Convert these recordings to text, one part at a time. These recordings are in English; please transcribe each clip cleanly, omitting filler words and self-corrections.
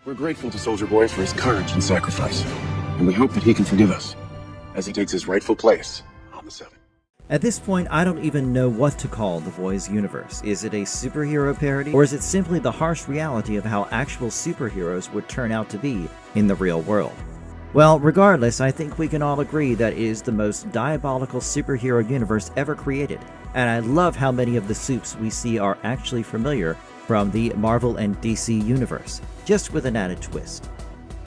We're grateful to Soldier Boy for his courage and sacrifice, and we hope that he can forgive us as he takes his rightful place on the Seven. At this point, I don't even know what to call The Boys universe. Is it a superhero parody, or is it simply the harsh reality of how actual superheroes would turn out to be in the real world? Well, regardless, I think we can all agree that it is the most diabolical superhero universe ever created, and I love how many of the supes we see are actually familiar from the Marvel and DC universe, just with an added twist.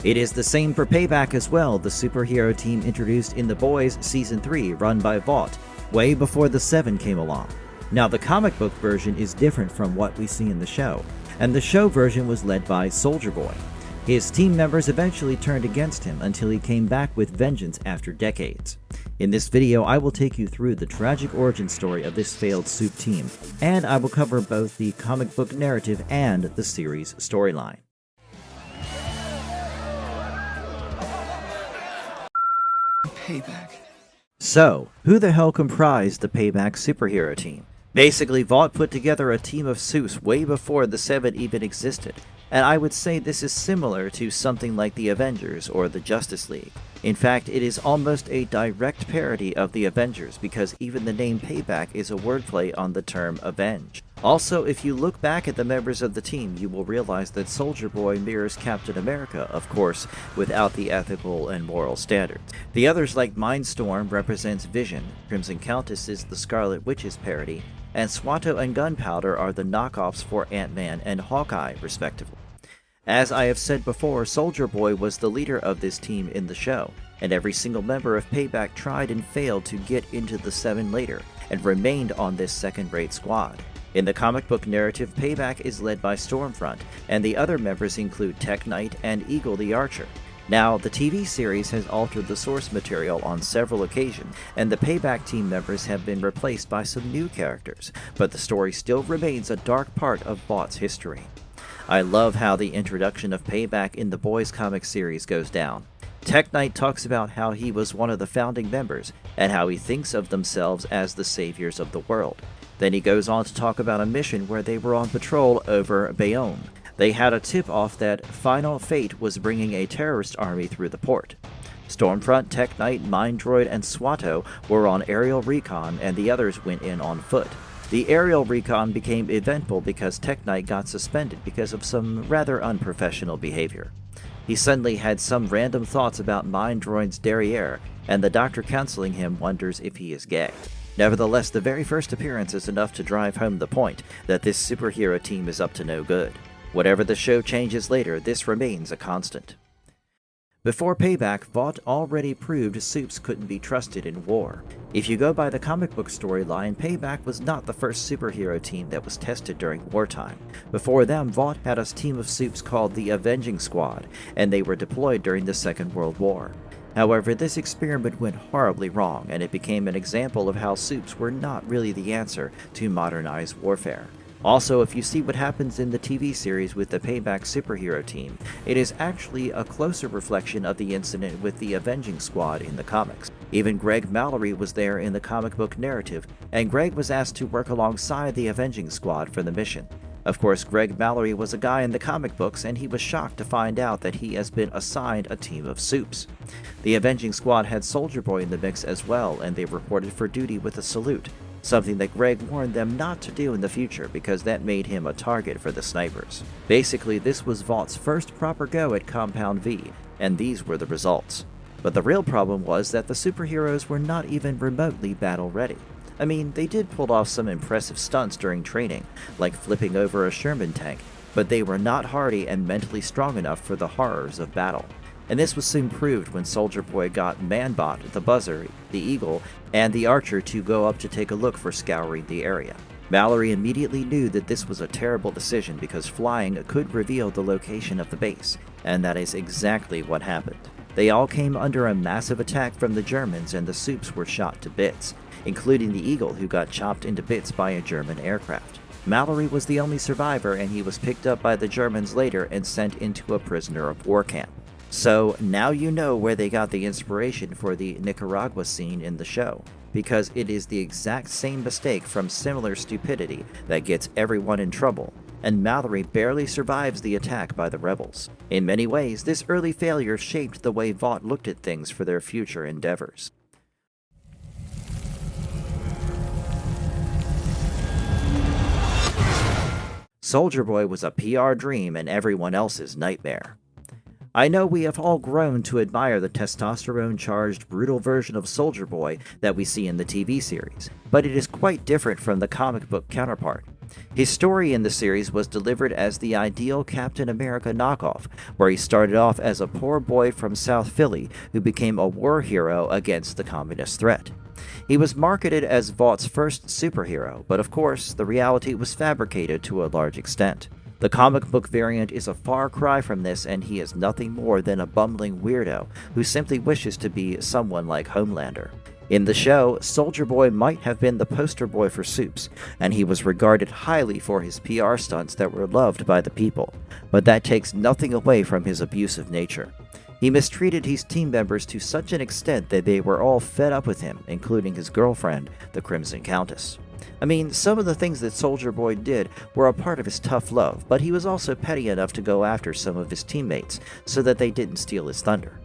It is the same for Payback as well, the superhero team introduced in The Boys Season 3 run by Vought, way before the Seven came along. Now, the comic book version is different from what we see in the show, and the show version was led by Soldier Boy. His team members eventually turned against him until he came back with vengeance after decades. In this video, I will take you through the tragic origin story of this failed supe team, and I will cover both the comic book narrative and the series storyline. Payback. So, who the hell comprised the Payback superhero team? Basically, Vought put together a team of supes way before the Seven even existed, and I would say this is similar to something like the Avengers or the Justice League. In fact, it is almost a direct parody of the Avengers because even the name Payback is a wordplay on the term avenge. Also, if you look back at the members of the team, you will realize that Soldier Boy mirrors Captain America, of course, without the ethical and moral standards. The others, like Mindstorm, represents Vision, Crimson Countess is the Scarlet Witch's parody, and Swatto and Gunpowder are the knockoffs for Ant-Man and Hawkeye, respectively. As I have said before, Soldier Boy was the leader of this team in the show, and every single member of Payback tried and failed to get into the Seven later, and remained on this second-rate squad. In the comic book narrative, Payback is led by Stormfront, and the other members include Tech Knight and Eagle the Archer. Now, the TV series has altered the source material on several occasions, and the Payback team members have been replaced by some new characters, but the story still remains a dark part of Vought's history. I love how the introduction of Payback in the Boys comic series goes down. Tech Knight talks about how he was one of the founding members, and how he thinks of themselves as the saviors of the world. Then he goes on to talk about a mission where they were on patrol over Bayonne. They had a tip-off that Final Fate was bringing a terrorist army through the port. Stormfront, Tech Knight, Mindroid, and Swatto were on aerial recon, and the others went in on foot. The aerial recon became eventful because Tech Knight got suspended because of some rather unprofessional behavior. He suddenly had some random thoughts about Mindroid's derriere, and the doctor counseling him wonders if he is gay. Nevertheless, the very first appearance is enough to drive home the point that this superhero team is up to no good. Whatever the show changes later, this remains a constant. Before Payback, Vought already proved supes couldn't be trusted in war. If you go by the comic book storyline, Payback was not the first superhero team that was tested during wartime. Before them, Vought had a team of supes called the Avenging Squad, and they were deployed during the Second World War. However, this experiment went horribly wrong, and it became an example of how supes were not really the answer to modernized warfare. Also, if you see what happens in the TV series with the Payback superhero team, it is actually a closer reflection of the incident with the Avenging Squad in the comics. Even Greg Mallory was there in the comic book narrative, and Greg was asked to work alongside the Avenging Squad for the mission. Of course, Greg Mallory was a guy in the comic books, and he was shocked to find out that he has been assigned a team of supes. The Avenging Squad had Soldier Boy in the mix as well, and they reported for duty with a salute, something that Greg warned them not to do in the future because that made him a target for the snipers. Basically, this was Vaught's first proper go at Compound V, and these were the results. But the real problem was that the superheroes were not even remotely battle-ready. I mean, they did pull off some impressive stunts during training, like flipping over a Sherman tank, but they were not hardy and mentally strong enough for the horrors of battle. And this was soon proved when Soldier Boy got Manbot, the Buzzer, the Eagle, and the Archer to go up to take a look for scouring the area. Mallory immediately knew that this was a terrible decision because flying could reveal the location of the base, and that is exactly what happened. They all came under a massive attack from the Germans, and the supes were shot to bits, including the Eagle, who got chopped into bits by a German aircraft. Mallory was the only survivor, and he was picked up by the Germans later and sent into a prisoner of war camp. So now you know where they got the inspiration for the Nicaragua scene in the show, because it is the exact same mistake from similar stupidity that gets everyone in trouble, and Mallory barely survives the attack by the rebels. In many ways, this early failure shaped the way Vought looked at things for their future endeavors. Soldier Boy was a PR dream and everyone else's nightmare. I know we have all grown to admire the testosterone-charged, brutal version of Soldier Boy that we see in the TV series, but it is quite different from the comic book counterpart. His story in the series was delivered as the ideal Captain America knockoff, where he started off as a poor boy from South Philly who became a war hero against the communist threat. He was marketed as Vaught's first superhero, but of course, the reality was fabricated to a large extent. The comic book variant is a far cry from this, and he is nothing more than a bumbling weirdo who simply wishes to be someone like Homelander. In the show, Soldier Boy might have been the poster boy for supes, and he was regarded highly for his PR stunts that were loved by the people, but that takes nothing away from his abusive nature. He mistreated his team members to such an extent that they were all fed up with him, including his girlfriend, the Crimson Countess. I mean, some of the things that Soldier Boy did were a part of his tough love, but he was also petty enough to go after some of his teammates so that they didn't steal his thunder.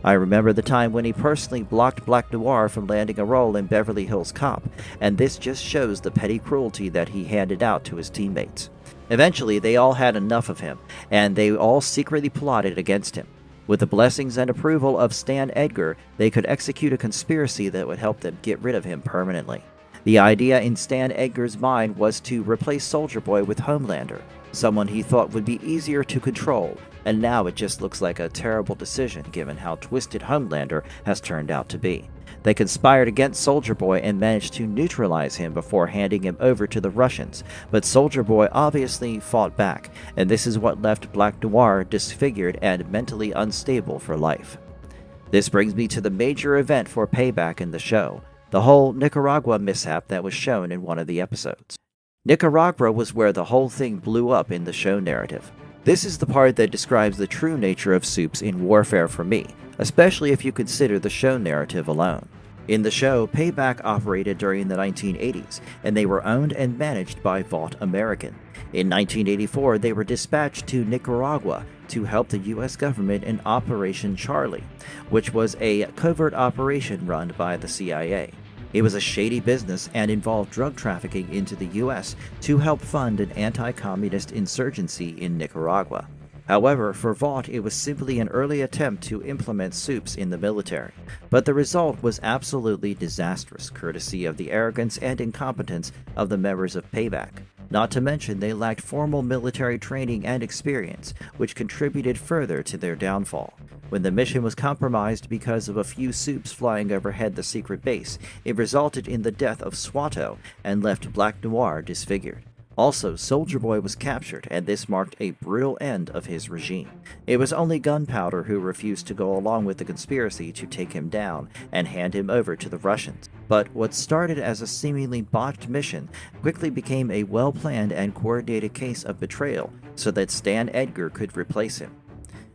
I remember the time when he personally blocked Black Noir from landing a role in Beverly Hills Cop, and this just shows the petty cruelty that he handed out to his teammates. Eventually, they all had enough of him, and they all secretly plotted against him. With the blessings and approval of Stan Edgar, they could execute a conspiracy that would help them get rid of him permanently. The idea in Stan Edgar's mind was to replace Soldier Boy with Homelander, someone he thought would be easier to control, and now it just looks like a terrible decision given how twisted Homelander has turned out to be. They conspired against Soldier Boy and managed to neutralize him before handing him over to the Russians, but Soldier Boy obviously fought back, and this is what left Black Noir disfigured and mentally unstable for life. This brings me to the major event for Payback in the show, the whole Nicaragua mishap that was shown in one of the episodes. Nicaragua was where the whole thing blew up in the show narrative. This is the part that describes the true nature of supes in warfare for me, especially if you consider the show narrative alone. In the show, Payback operated during the 1980s, and they were owned and managed by Vought American. In 1984, they were dispatched to Nicaragua to help the U.S. government in Operation Charlie, which was a covert operation run by the CIA. It was a shady business and involved drug trafficking into the U.S. to help fund an anti-communist insurgency in Nicaragua. However, for Vought, it was simply an early attempt to implement supes in the military, but the result was absolutely disastrous, courtesy of the arrogance and incompetence of the members of Payback. Not to mention, they lacked formal military training and experience, which contributed further to their downfall. When the mission was compromised because of a few supes flying overhead the secret base, it resulted in the death of Swato and left Black Noir disfigured. Also, Soldier Boy was captured, and this marked a brutal end of his regime. It was only Gunpowder who refused to go along with the conspiracy to take him down and hand him over to the Russians. But what started as a seemingly botched mission quickly became a well-planned and coordinated case of betrayal so that Stan Edgar could replace him.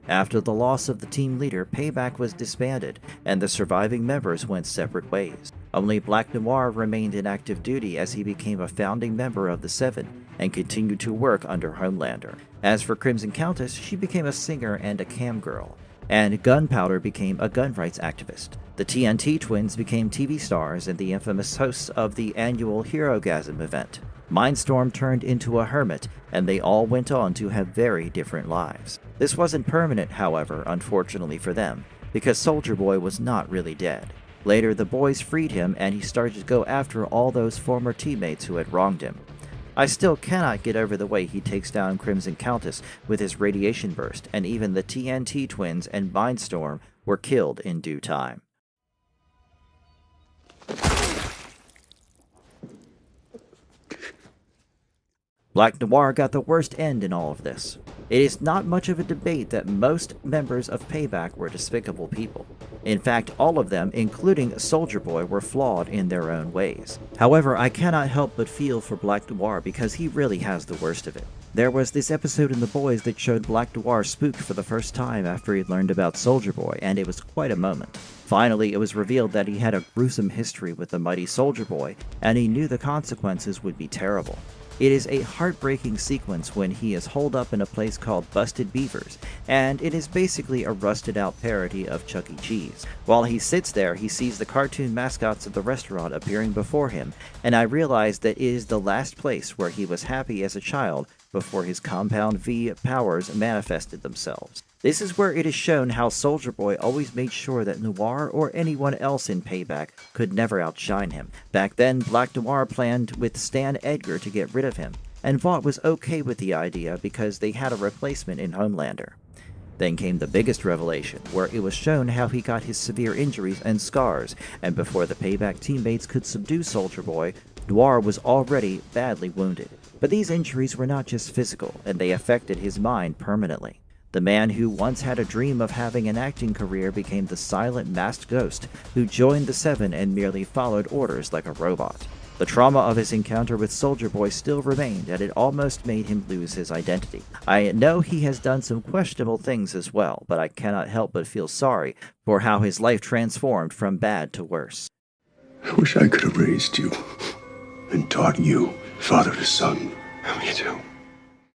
After the loss of the team leader, Payback was disbanded, and the surviving members went separate ways. Only Black Noir remained in active duty as he became a founding member of the Seven and continued to work under Homelander. As for Crimson Countess, she became a singer and a cam girl, and Gunpowder became a gun rights activist. The TNT twins became TV stars and the infamous hosts of the annual Herogasm event. Mindstorm turned into a hermit, and they all went on to have very different lives. This wasn't permanent, however, unfortunately for them, because Soldier Boy was not really dead. Later, the boys freed him, and he started to go after all those former teammates who had wronged him. I still cannot get over the way he takes down Crimson Countess with his radiation burst, and even the TNT twins and Mindstorm were killed in due time. Black Noir got the worst end in all of this. It is not much of a debate that most members of Payback were despicable people. In fact, all of them, including Soldier Boy, were flawed in their own ways. However, I cannot help but feel for Black Noir because he really has the worst of it. There was this episode in The Boys that showed Black Noir spooked for the first time after he learned about Soldier Boy, and it was quite a moment. Finally, it was revealed that he had a gruesome history with the mighty Soldier Boy, and he knew the consequences would be terrible. It is a heartbreaking sequence when he is holed up in a place called Busted Beavers, and it is basically a rusted out parody of Chuck E. Cheese. While he sits there, he sees the cartoon mascots of the restaurant appearing before him, and I realize that it is the last place where he was happy as a child before his Compound V powers manifested themselves. This is where it is shown how Soldier Boy always made sure that Noir or anyone else in Payback could never outshine him. Back then, Black Noir planned with Stan Edgar to get rid of him, and Vought was okay with the idea because they had a replacement in Homelander. Then came the biggest revelation, where it was shown how he got his severe injuries and scars, and before the Payback teammates could subdue Soldier Boy, Noir was already badly wounded. But these injuries were not just physical, and they affected his mind permanently. The man who once had a dream of having an acting career became the silent masked ghost who joined the Seven and merely followed orders like a robot. The trauma of his encounter with Soldier Boy still remained, and it almost made him lose his identity. I know he has done some questionable things as well, but I cannot help but feel sorry for how his life transformed from bad to worse. I wish I could have raised you and taught you, father to son, how you do.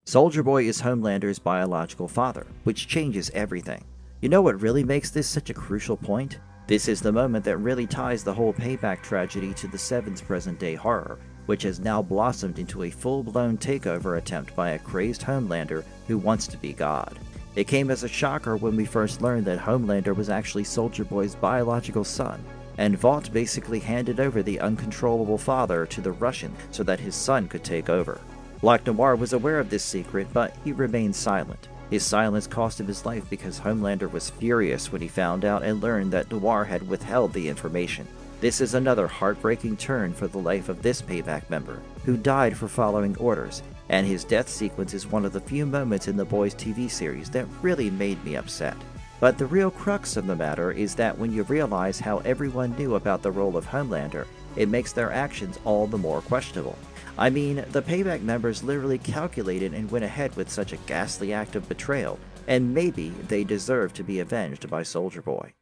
Soldier Boy is Homelander's biological father, which changes everything. You know what really makes this such a crucial point? This is the moment that really ties the whole Payback tragedy to the Seven's present-day horror, which has now blossomed into a full-blown takeover attempt by a crazed Homelander who wants to be God. It came as a shocker when we first learned that Homelander was actually Soldier Boy's biological son, and Vought basically handed over the uncontrollable father to the Russian so that his son could take over. Black Noir was aware of this secret, but he remained silent. His silence cost him his life because Homelander was furious when he found out and learned that Noir had withheld the information. This is another heartbreaking turn for the life of this Payback member, who died for following orders, and his death sequence is one of the few moments in the Boys TV series that really made me upset. But the real crux of the matter is that when you realize how everyone knew about the role of Homelander, it makes their actions all the more questionable. I mean, the Payback members literally calculated and went ahead with such a ghastly act of betrayal, and maybe they deserve to be avenged by Soldier Boy.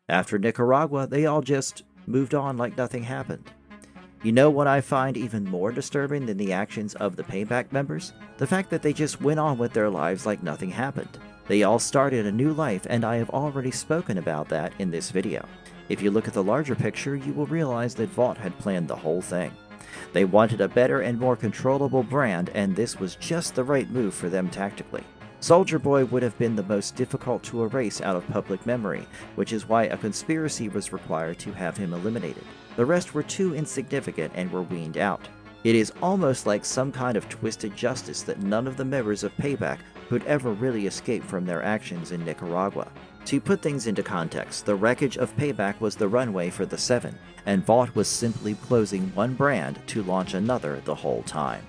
After Nicaragua, they all just moved on like nothing happened. You know what I find even more disturbing than the actions of the Payback members? The fact that they just went on with their lives like nothing happened. They all started a new life, and I have already spoken about that in this video. If you look at the larger picture, you will realize that Vought had planned the whole thing. They wanted a better and more controllable brand, and this was just the right move for them tactically. Soldier Boy would have been the most difficult to erase out of public memory, which is why a conspiracy was required to have him eliminated. The rest were too insignificant and were weaned out. It is almost like some kind of twisted justice that none of the members of Payback could ever really escape from their actions in Nicaragua. To put things into context, the wreckage of Payback was the runway for the Seven, and Vought was simply closing one brand to launch another the whole time.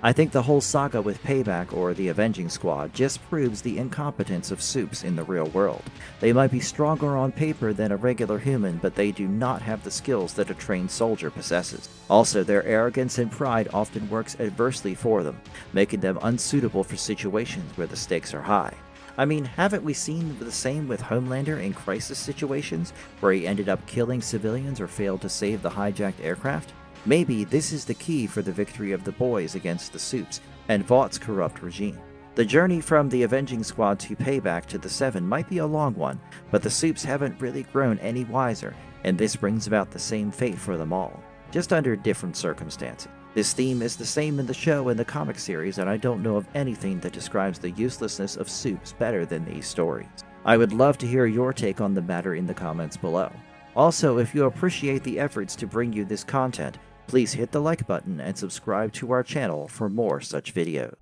I think the whole saga with Payback or the Avenging Squad just proves the incompetence of supes in the real world. They might be stronger on paper than a regular human, but they do not have the skills that a trained soldier possesses. Also, their arrogance and pride often works adversely for them, making them unsuitable for situations where the stakes are high. I mean, haven't we seen the same with Homelander in crisis situations, where he ended up killing civilians or failed to save the hijacked aircraft? Maybe this is the key for the victory of the boys against the supes and Vaught's corrupt regime. The journey from the Avenging Squad to Payback to the Seven might be a long one, but the supes haven't really grown any wiser, and this brings about the same fate for them all, just under different circumstances. This theme is the same in the show and the comic series, and I don't know of anything that describes the uselessness of supes better than these stories. I would love to hear your take on the matter in the comments below. Also, if you appreciate the efforts to bring you this content, please hit the like button and subscribe to our channel for more such videos.